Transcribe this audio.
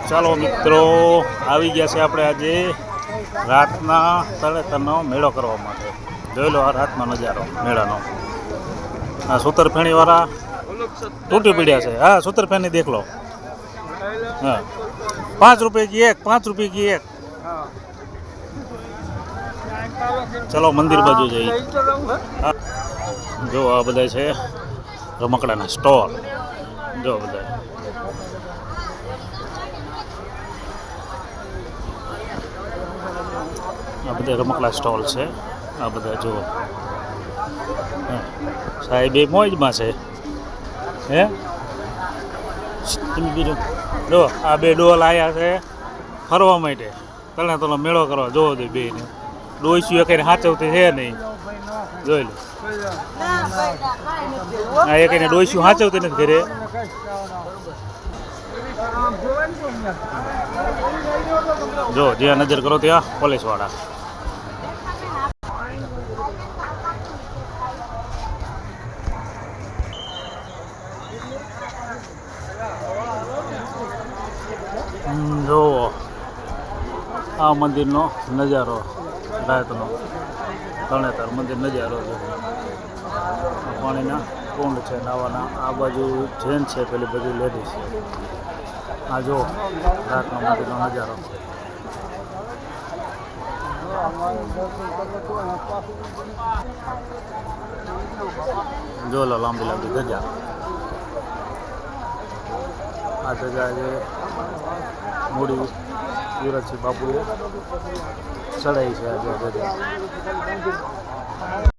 ચાલો મિત્રો, આવી ગયા છે આપણે આજે રાતના તળેતરનો મેળો કરવા માટે. જોઈ લો આ રાતનો નજારો મેળાનો. આ સૂતરફેણીવાળા તૂટી પડ્યા છે. હા, સૂતરફેણી દેખ લો. હા, 5 રૂપિયા કી એક, 5 રૂપિયા કી એક. ચલો મંદિર બાજુ જઈએ. જો આ બધા છે રમકડાના સ્ટોલ. જો બધા આ બધા રમકડા સ્ટોલ છે. આ બધા જુઓ, સાહેબ એ મોજમાં છે. હે તમે બીજું જો આ બે ડોલ આવ્યા છે ફરવા માટે. તળેતરનો મેળો કરવા. જોવો દે બે ને ડોસ્યું એક સાચવતી છે નહીં. જોઈ લો, આ એક એને ડોસ્યું સાચવતી નથી ઘરે. જો જ્યાં નજર કરો ત્યાં પોલીસ વાળા. જુઓ આ મંદિરનો નજારો, રાતનો તરણેતર મંદિર નજારો છે. પાણીના કુંડ છે નાવાના. આ બાજુ જેન છે, પેલી બધી લેડીઝ છે. આ જો રાતનો મંદિરનો નજારો. જો લો લાંબી લાંબી ધજા. આ ધજા જે મૂડી યુવરાજસિંહ બાપુએ ચડાવી છે આજે ધજા.